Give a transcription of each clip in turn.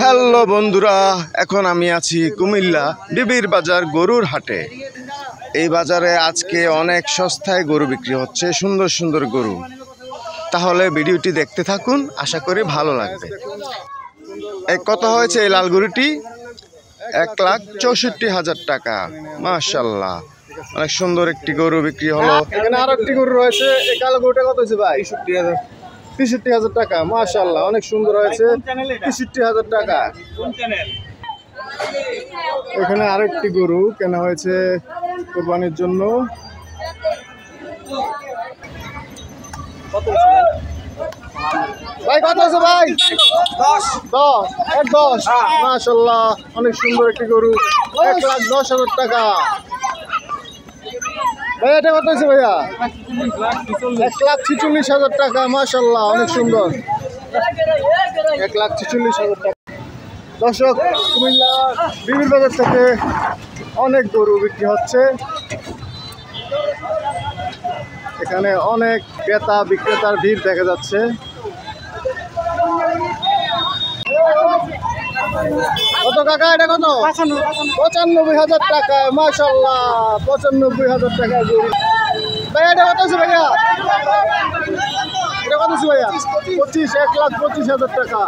Hello বন্ধুরা, এখন আমি আছি কুমিল্লা বিবির বাজার গরুর হাটে। এই বাজারে আজকে অনেক সস্তায় গরু বিক্রি হচ্ছে, সুন্দর সুন্দর গরু। তাহলে ভিডিওটি দেখতে থাকুন, আশা করি ভালো লাগবে। কত হয়েছে এই লাল গরুটি? 1,64,000 টাকা। মাশাআল্লাহ, অনেক সুন্দর একটি গরু বিক্রি হলো। এখানে আরো একটি গরু রয়েছে। এই কালো গরুটা কত হয়েছে ভাই? 63,000 টাকা। মাশাআল্লাহ, অনেক সুন্দর হয়েছে। 63,000 টাকা। এখানে আরেকটি গরু কেনা হয়েছে কুরবানির জন্য। ভাই কত আছে ভাই? 10। মাশাআল্লাহ, অনেক সুন্দর একটি গরু। 1,10,000 টাকা। ভাই এটা কত আছে ভাইয়া? 1,46,000 টাকা। মাশাআল্লাহ, অনেক সুন্দর। 1,46,000 টাকা। দর্শক, কুমিল্লা বিবির বাজার থেকে অনেক গরু বিক্রি হচ্ছে। এখানে অনেক ক্রেতা বিক্রেতার ভিড় দেখা যাচ্ছে। কত কাকা এটা? কত? 95,000 টাকা। মাশাআল্লাহ, 95,000 টাকা গরু। ভাই এটা কত আছে ভাইয়া? এটা কত আছে ভাইয়া? 25। 1,25,000 টাকা।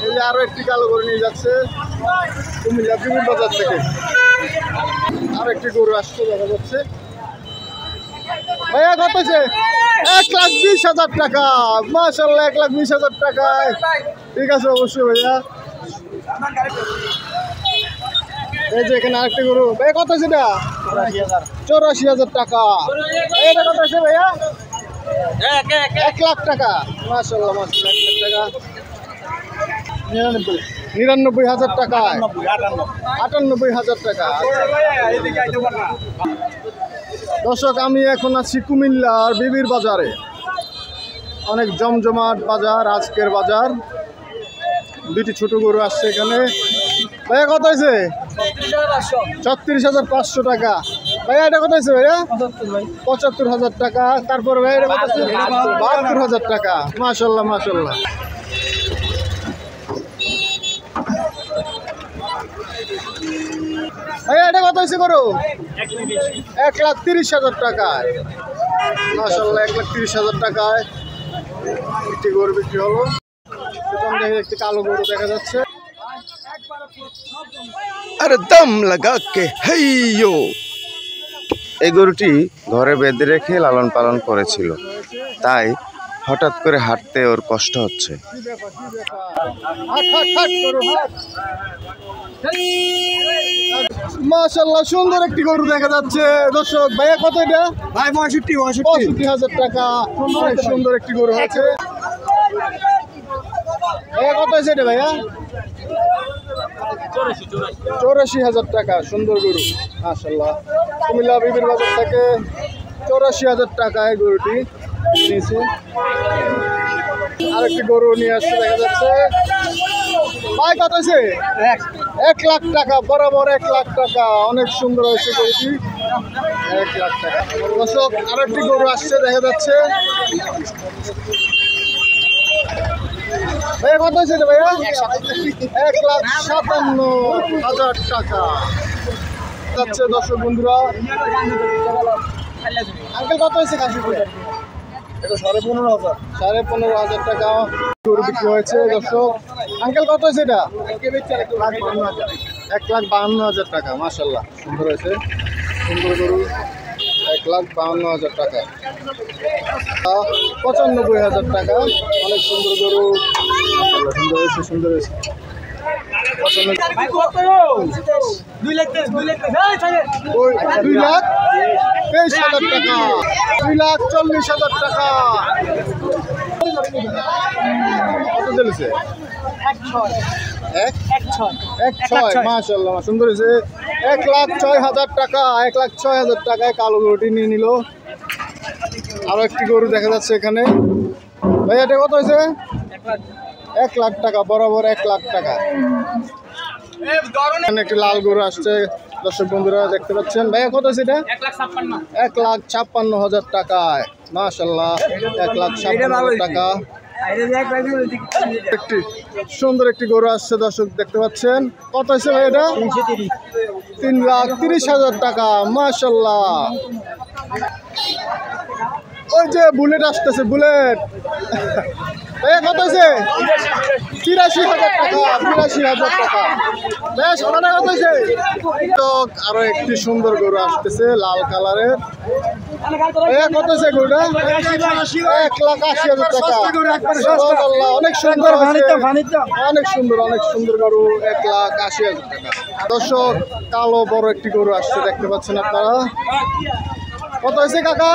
এই যে আরো একটি কালো গরু নিয়ে যাচ্ছে কুমিল্লা বিবির বাজার থেকে। আর একটি গরু আসছে দেখা যাচ্ছে। ভাইয়া কত আছে? 1,20,000 টাকা। মাশাআল্লাহ, 1,20,000 টাকায়। ঠিক আছে, অবশ্যই ভাইয়া। এই যে এখানে আরেকটি গরু। ভাইয়া কত আছে এটা? 84,000 টাকা। এটা কত আছে ভাইয়া? 1 লাখ টাকা। মাশাআল্লাহ, মাশাআল্লাহ, 1 লাখ টাকা। 99,000 টাকা। 98,000 টাকা। দর্শক, আমি এখন আছি কুমিল্লার বিবির বাজারে। অনেক জমজমাট বাজার আজকের বাজার। দুইটি ছোট গরু আসছে এখানে। ভাইয়া কত হয়েছে? 36,500 টাকা। ভাইয়া এটা কত হয়েছে ভাইয়া? 75,000 টাকা। তারপর ভাইয়া এটা কত হচ্ছে? 72,000 টাকা। মাশাআল্লাহ, মাশাআল্লাহ। ভাইয়া এটা কত হয়েছে গরু? 1,30,000 টাকায়। মাশাআল্লাহ, 1,30,000 টাকায় একটি গরু বিক্রি হলো। একটি কালো গরু দেখা যাচ্ছে। আরে দম লাগা কে হেইয়ো। এই গরুটি ঘরে বেঁধে রেখে লালন পালন করেছিল, তাই হঠাৎ করে হাঁটতে ওর কষ্ট হচ্ছে। মাশাআল্লাহ, সুন্দর একটি গরু দেখা যাচ্ছে। দর্শক, ভাইয়া কত এটা? ভাই 65,000 টাকা। সুন্দর একটি গরু আছে। ভাইয়া কত আছে এটা ভাইয়া? 84,000 টাকা। সুন্দর গরু। মাশাআল্লাহ, কুমিল্লা বিবির বাজার থেকে 84,000 টাকায় গরুটি নিয়েছে। আরেকটি গরু নিয়ে আসছে দেখা যাচ্ছে। ভাই কত আছে? 1 লাখ টাকা। বরাবর 1 লাখ টাকা। অনেক সুন্দর হয়েছে গরুটি। 1 লাখ টাকা। দর্শক, আরেকটি গরু আসছে দেখা যাচ্ছে। ভাইয়া কত আছে ভাইয়া? 1,57,000 টাকা যাচ্ছে। দর্শক বন্ধুরা, আঙ্কেল কত হয়েছে কাশিপুর? এটা 15,500। 15,500 টাকা গরু বিক্রি হয়েছে। দর্শক, আঙ্কেল কত হয়েছে এটা? 1,52,000 টাকা। মাশাআল্লাহ, সুন্দর হয়েছে। সুন্দর গরু। 1,52,000 টাকা। 95,000 টাকা। অনেক সুন্দর গরু। সুন্দর হয়েছে, সুন্দর হয়েছে। 2,23,000 টাকা। 2,40,000 টাকা। কত চলেছে? 1,6,000। মাশাআল্লাহ, সুন্দর হয়েছে। 1,06,000 টাকা। 1,06,000 টাকায় কালো গরুটি নিয়ে নিল। আরো একটি গরু দেখা যাচ্ছে এখানে। ভাই এটা কত হয়েছে? 1 লাখ টাকা। বরাবর 1 লাখ টাকা। এখানে একটি লাল গরু আসছে। দর্শক বন্ধুরা দেখতে পাচ্ছেন। ভাইয়া কত আছে এটা? 1,56,000 টাকায়। মাশাআল্লাহ 1,57,000 টাকা। একটি সুন্দর একটি গরু আসছে দর্শক দেখতে পাচ্ছেন। কত হয়েছে ভাই এটা? 3,30,000 টাকা। মাশাআল্লাহ। ওই যে বুলেট আসতেছে, বুলেট কত হয়েছে? ৮৩,০০০ টাকা। ৮২,০০০ টাকা। বেশ ওটা কত হয়েছে? আরো একটি সুন্দর গরু আসতেছে লাল কালারের। কত হয়েছে গরুটা? 1,৮০,০০০ টাকা। অনেক সুন্দর, অনেক সুন্দর, অনেক সুন্দর গরু। 1,৮০,০০০ টাকা। দর্শক কালো বড় একটি গরু আসছে দেখতে পাচ্ছেন আপনারা। কত হয়েছে কাকা?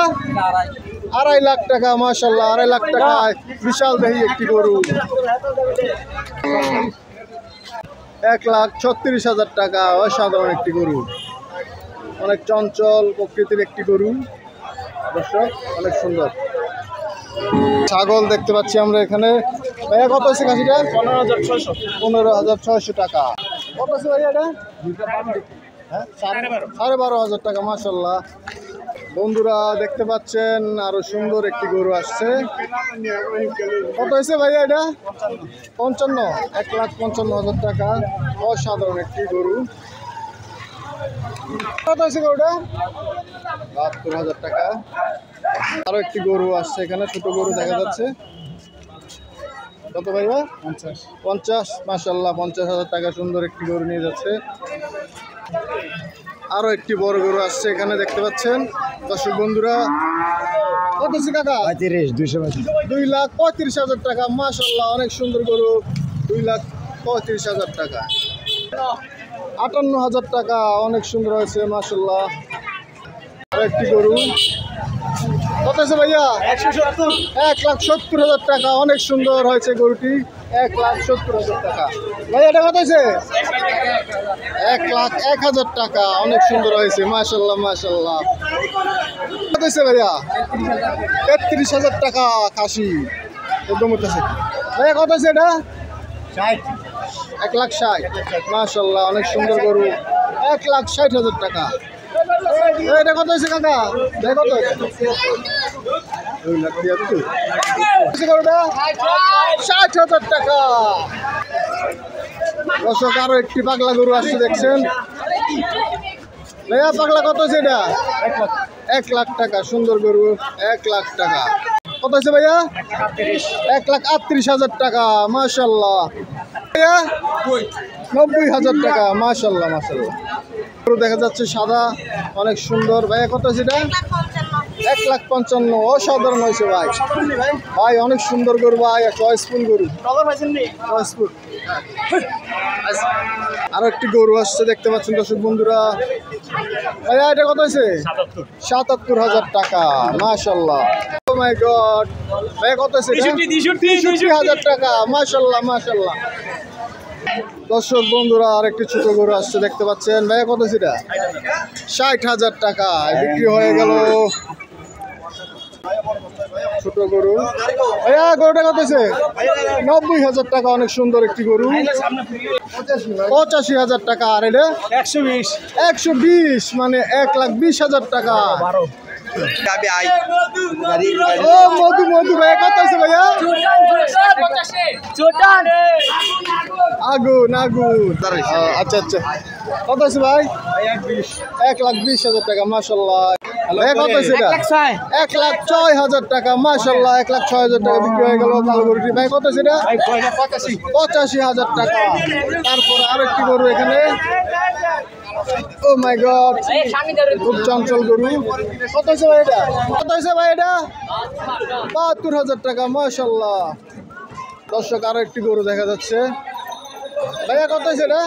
2.5 লাখ টাকা। মাশাআল্লাহ 2.5 লাখ টাকা। বিশাল দেহি একটি গরু। 1,36,০০০ টাকা। অসাধারণ একটি গরু, অনেক চঞ্চল প্রকৃতির একটি গরু দর্শক, অনেক সুন্দর। ছাগল দেখতে পাচ্ছি আমরা এখানে। ভাইয়া কত হয়েছে খাসিটা? 15,600 টাকা। কত আছে ভাইয়া এটা? 12,500 টাকা। মাশাআল্লাহ। বন্ধুরা দেখতে পাচ্ছেন আরো সুন্দর একটি গরু আসছে। কত হয়েছে ভাইয়া এটা? 55। 1,55,000 টাকা। অসাধারণ একটি গরু। কত হয়েছে গরুটা? 72,000 টাকা। আরো একটি গরু আসছে এখানে, ছোট গরু দেখা যাচ্ছে। কত ভাইয়া? 50। মাশাআল্লাহ 50,000 টাকা। সুন্দর একটি গরু নিয়ে যাচ্ছে। আরো একটি বড় গরু আসছে এখানে দেখতে পাচ্ছেন দর্শক বন্ধুরা। কত আছে কাকা? 2,35,000 টাকা। মাশাআল্লাহ অনেক সুন্দর গরু। 2,35,000 টাকা। 58,000 টাকা। অনেক সুন্দর হয়েছে মাশাআল্লাহ। আর একটি গরু। কত আছে ভাইয়া? 1,70,000 টাকা। অনেক সুন্দর হয়েছে গরুটি। 1,70,000 টাকা। ভাইয়া এটা কত হয়েছে? 1,01,000 টাকা। অনেক সুন্দর হয়েছে মাশাআল্লাহ মাশাআল্লাহ। কত হয়েছে ভাইয়া? 33,000 টাকা খাসি একদম উঠেছে। ভাইয়া কত হয়েছে এটা? 1,60,000। মাশাআল্লাহ অনেক সুন্দর গরু। 1,60,000 টাকা। এটা কত হয়েছে কাকা? ভাই কত? 60,000 টাকা। দর্শক আরো একটি পাগলা গরু আসছে দেখছেন। ভাইয়া পাগলা কত হয়েছে এটা? 1 লাখ টাকা। সুন্দর গরু। 1 লাখ টাকা। কত হয়েছে ভাইয়া? 1,38,000 টাকা। মাশাআল্লাহ। ভাইয়া 90,000 টাকা। মাশাআল্লাহ মাশাআল্লাহ। গরু দেখা যাচ্ছে সাদা, অনেক সুন্দর। ভাইয়া কত হয়েছে এটা? 1,55,000। অসাধারণ হয়েছে ভাই। ভাই অনেক সুন্দর গরু ভাই, চয়েসফুল গরু। চয়েসফুল। আরো একটি গরু আসছে দেখতে পাচ্ছেন দর্শক বন্ধুরা। ভাইয়া এটা কত হয়েছে? 77,000 টাকা। মাশাআল্লাহ। ও মাই গড। ভাইয়া কত হয়েছে? 63,000 টাকা। মাশাআল্লাহ মাশাআল্লাহ। দর্শক বন্ধুরা আরেকটি ছোট গরু আসছে দেখতে পাচ্ছেন। ভাইয়া কত সেটা? 60,000 টাকা বিক্রি হয়ে গেল ছোট গরু। ভাইয়া গরুটা কত আছে? 90,000 টাকা। অনেক সুন্দর একটি গরু। 85,000 টাকা। আর এটা 120 মানে 1,20,000 টাকা। ও মধু মধু ভাইয়া কত আছে ভাইয়া? আগুন আগুন। আচ্ছা আচ্ছা কত আছে ভাই? 1,20,000 টাকা। মাশাআল্লাহ। ভাইয়া কত আছে এটা? 1,06,000 টাকা। মাশাআল্লাহ 1,06,000 টাকা বিক্রি হয়ে গেল কালো গরুটি। ভাই কত আছে এটা? 85,000 টাকা। তারপর আরেকটি গরু এখানে। ও মাই গড, খুব চঞ্চল গরু। কত হয়েছে ভাই এটা? কত হয়েছে ভাই এটা? 72,000 টাকা। মাশাআল্লাহ। দর্শক আরো একটি গরু দেখা যাচ্ছে। ভাইয়া কত হয়েছে এটা?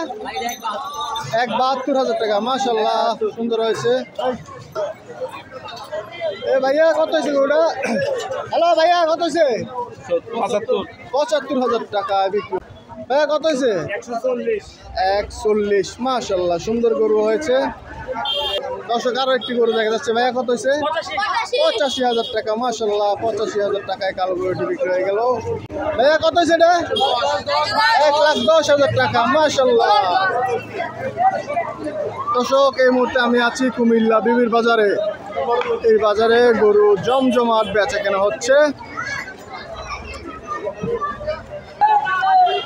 1,72,000 টাকা। মাশাআল্লাহ সুন্দর হয়েছে। এ ভাইয়া কত হয়েছে গরুটা? হ্যালো ভাইয়া কত হয়েছে? 75,000 টাকা বিক্রি। ভাইয়া কত হয়েছে? 140। মাশাআল্লাহ সুন্দর গরু হয়েছে। দর্শক আরো একটি গরু দেখা যাচ্ছে। ভাইয়া কত হয়েছে? 85,000 টাকা। মাশাআল্লাহ 85,000 টাকায় কালো গরুটি বিক্রি হয়ে গেল। ভাইয়া কত হয়েছে এটা? 1,10,000 টাকা। মাশাআল্লাহ। দর্শক এই মুহূর্তে আমি আছি কুমিল্লা বিবির বাজারে। এই বাজারে গরু জমজমাট বেচা কেনা হচ্ছে।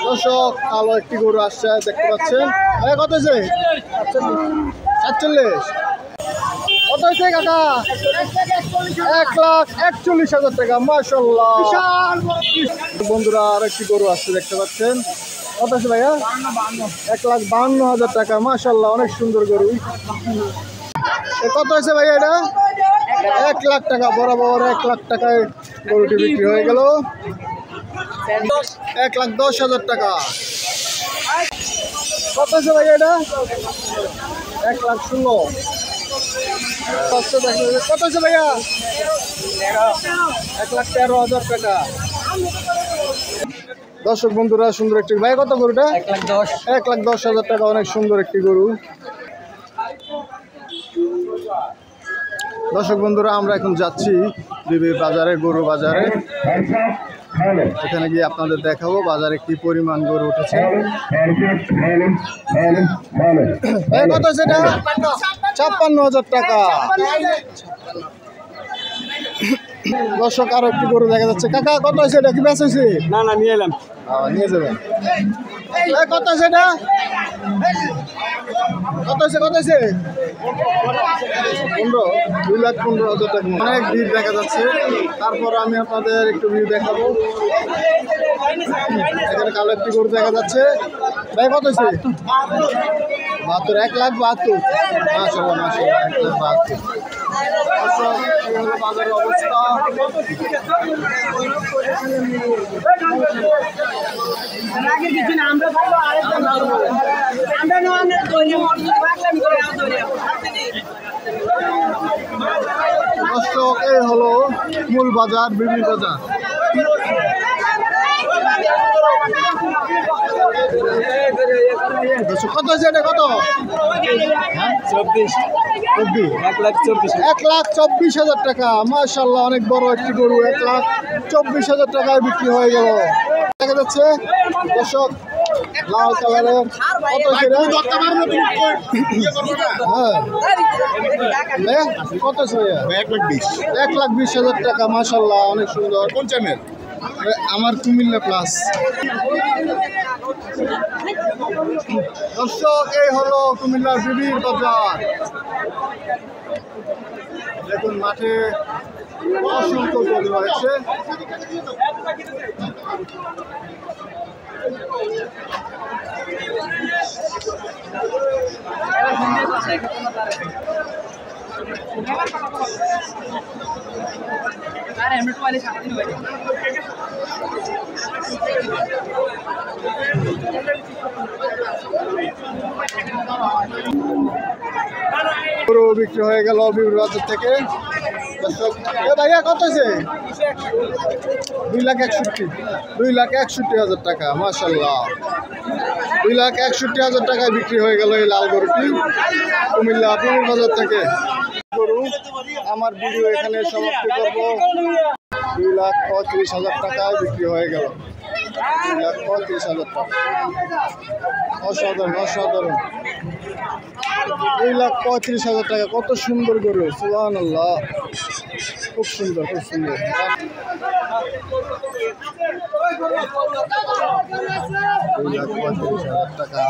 দর্শক কালো একটি গরু আসছে দেখতে পাচ্ছেন। কত হয়েছে? 47। কত হয়েছে কাকা? 1,41,000 টাকা। মাশাআল্লাহ। বন্ধুরা আর একটি গরু আসছে দেখতে পাচ্ছেন। কত আছে ভাইয়া? 1,52,000 টাকা। মাশাআল্লাহ, অনেক সুন্দর গরু। কত আছে ভাইয়া এটা? 1 লাখ টাকা। বরাবর 1 লাখ টাকায় গরুটি বিক্রি হয়ে গেল। 1,10,000 টাকা। কত আছে ভাইয়া এটা? 1,16,000। কত আছে ভাইয়া? 1,13,000 টাকা। দর্শক বন্ধুরা সুন্দর একটি ভাই, কত গরুটা? 1,10,000 টাকা। অনেক সুন্দর একটি গরু। দর্শক বন্ধুরা আমরা এখন যাচ্ছি বিবির বাজারে, গরু বাজারে। এখানে গিয়ে আপনাদের দেখাবো বাজারে কি পরিমাণ গরু উঠেছে। কত সেটা? 56,000 টাকা। দর্শক আরো একটি গরু দেখা যাচ্ছে। কাকা কত আছে এটা? কি বেচ হয়েছে? না নিয়ে এলাম। নিয়ে যাবেন। কত আছে এটা? কত আছে? 2,15,000 টাকা। অনেক ভিড় দেখা যাচ্ছে। তারপর আমি আপনাদের একটু ভিড় দেখাবো। এখানে কালো একটি গরু দেখা যাচ্ছে। ভাই কত আছে? 72। 1,72,000। মাশাআল্লাহ মাশাআল্লাহ, 1,72,000। বাজারের অবস্থা। দর্শক এই হলো মূল বাজার, বিবি বাজার। কত আছে এটা? কত? 1,24,000 টাকা। মাশাআল্লাহ, অনেক বড় একটি গরু। 1,24,000 টাকায় বিক্রি হয়ে গেল। দেখা যাচ্ছে দর্শক লাল কালারের। কত সেটা? হ্যাঁ কত আছে? 1,20,000 টাকা। মাশাআল্লাহ, অনেক সুন্দর। কোন চ্যানেল? আমার কুমিল্লা প্লাস। দর্শক এই হলো কুমিল্লার বিবির বাজার। দেখুন মাঠে অসংখ্য গরু রয়েছে। গরু বিক্রি হয়ে গেল বিবির বাজার থেকে। ভাইয়া কত আছে? 2,61,000 টাকা। মাশাআল্লাহ, 2,61,000 টাকায় বিক্রি হয়ে গেল এই লাল গরুটি কুমিল্লা বিবির বাজার থেকে। গরু আমার ভিডিও এখানে সমাপ্তি করব। 2,35,000 টাকায় বিক্রি হয়ে গেল। 2,35,000 টাকা। অসাধারণ অসাধারণ। 2,35,000 টাকা। কত সুন্দর গরু, সুবহানাল্লাহ, খুব সুন্দর খুব সুন্দর। 2,35,000 টাকা।